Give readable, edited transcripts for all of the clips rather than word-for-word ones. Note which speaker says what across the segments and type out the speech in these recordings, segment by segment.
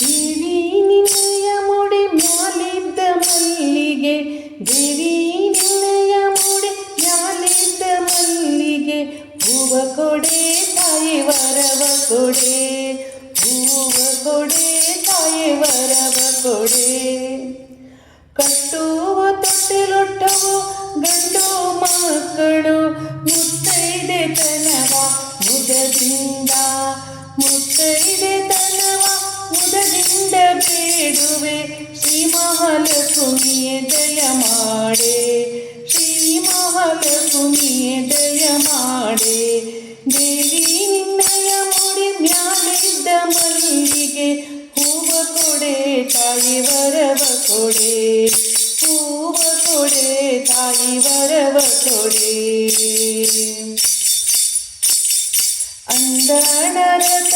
Speaker 1: ದೇವಿ ನಿನ್ನಯ ಮುಡಿ ಮ್ಯಾಲಿದ್ದ ಮಲ್ಲಿಗೆ, ದೇವಿ ನಿನ್ನಯ ಮುಡಿ ಮ್ಯಾಲಿದ್ದ ಮಲ್ಲಿಗೆ, ಹೂವ ಕೊಡೆ ತಾಯಿ ವರವ ಕೊಡೆ, ಹೂವ ಕೊಡೆ ತಾಯಿ ವರವ ಕೊಡೆ. ಕಟ್ಟುವ ತೊಟ್ಟಿಲೊಟ್ಟವು ಗಂಡು ಮಕ್ಕಳು, ಮುತ್ತೈದೆ ತನವ ಮುದದಿಂದ, ಮುತ್ತೈದೆ ತನವ ಮುದದಿಂದ ಬೇಡುವೆ. ಶ್ರೀ ಮಹಾಲಕ್ಷ್ಮಿಯೇ ದಯ ಮಾಡೆ, ಶ್ರೀ ಮಹಾಲಕ್ಷ್ಮಿಯೇ ದಯ ಮಾಡೆ. ದೇವಿ ನಿನ್ನಯ ಮುಡಿ ಮ್ಯಾಲಿದ್ದ ಮಲ್ಲಿಗೆ, ಹೂವ ಕೊಡೆ ತಾಯಿ ವರವ ಕೊಡೆ, ಹೂವ ಕೊಡೆ ತಾಯಿ ವರವ ಕೊಡೆ. ಅಂದಣರತ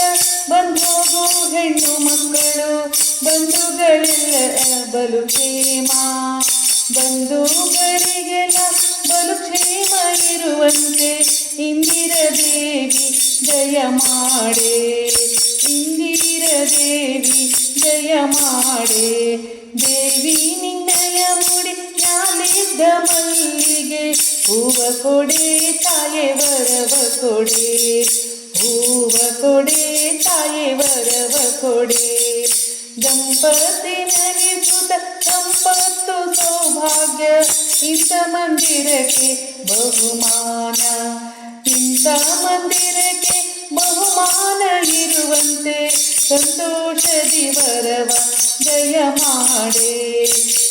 Speaker 1: ಬಂದೋಗು ಹೆಣ್ಣು ಮಕ್ಕಳು, ಬಂಧುಗಳೆಲ್ಲ ಬಲು ಕ್ಷೇಮ, ಬಂಧುಗಳಿಗೆಲ್ಲ ಬಲು ಕ್ಷೇಮ ಇರುವಂತೆ ಇಂದಿರ ದೇವಿ ದಯ ಮಾಡೆ, ಇಂದಿರ ದೇವಿ ದಯ ಮಾಡೆ. ದೇವಿ ನಿನ್ನಯ ಮುಡಿ ಮ್ಯಾಲಿದ್ದ ಮಲ್ಲಿಗೆ, ಹೂವ ಕೊಡೆ ತಾಯಿ ವರವ ಕೊಡೆ, ಹೂವ ಕೊಡೆ ತಾಯಿ ವರವ ಕೊಡೆ. ದಂಪತಿ ನಲಿಸುತ್ತ ಸಂಪತ್ತು ಸೌಭಾಗ್ಯ, ಇಂಥ ಮಂದಿರಕ್ಕೆ ಬಹುಮಾನ, ಇಂಥ ಮಂದಿರಕ್ಕೆ ಬಹುಮಾನ ಇರುವಂತೆ ಸಂತೋಷದಿ ವರವ ದಯ ಮಾಡೆ,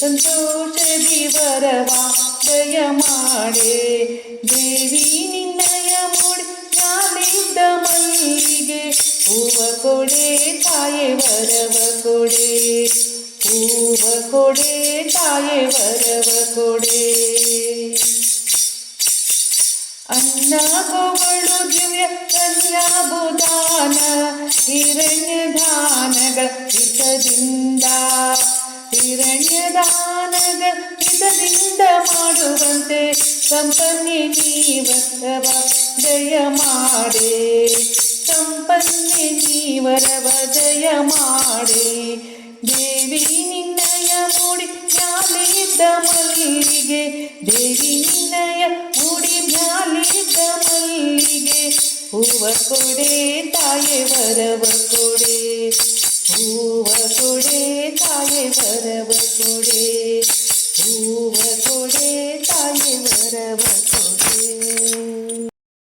Speaker 1: ಸಂತೋಷದಿ ವರವ ದಯ ಮಾಡೆ. ದೇವಿ ನಿನ್ನಯ ಮುಡಿ ಮ್ಯಾಲಿದ್ದ ಮಲ್ಲಿಗೆ, ಹೂವ ಕೊಡೆ ತಾಯಿ ವರವ ಕೊಡೆ, ಹೂವ ಕೊಡೆ ತಾಯಿ ವರವ ಕೊಡೆ. ಅನ್ನ ಗೋಗಳು ದಿವ್ಯ ಕನ್ಯಾಭೂದಾನ, ಹಿರಣ್ಯ ದಾನಗಳ ಹಿತದಿಂದ, ಹಿರಣ್ಯ ದಾನಗಳ ಹಿತದಿಂದ ಮಾಡುವಂತೆ ಸಂಪನ್ನೆ ನೀವರವ ದಯ ಮಾಡೆ, ಸಂಪನ್ನೆ ನೀವರವ ದಯ ಮಾಡೆ. ದೇವಿ ನಿನ್ನಯ ಮುಡಿ ಮ್ಯಾಲಿದ್ದ ಮಲ್ಲಿಗೆ, ದೇವಿ ನಿನ್ನಯ ಮುಡಿ ಮ್ಯಾಲಿದ್ದ ಮಲ್ಲಿಗೆ, ಹೂವ ಕೊಡೆ ತಾಯಿ ವರವ ಕೊಡೆ, ಹೂವ ಕೊಡೆ ತಾಯಿ ವರವ ಕೊಡೆ.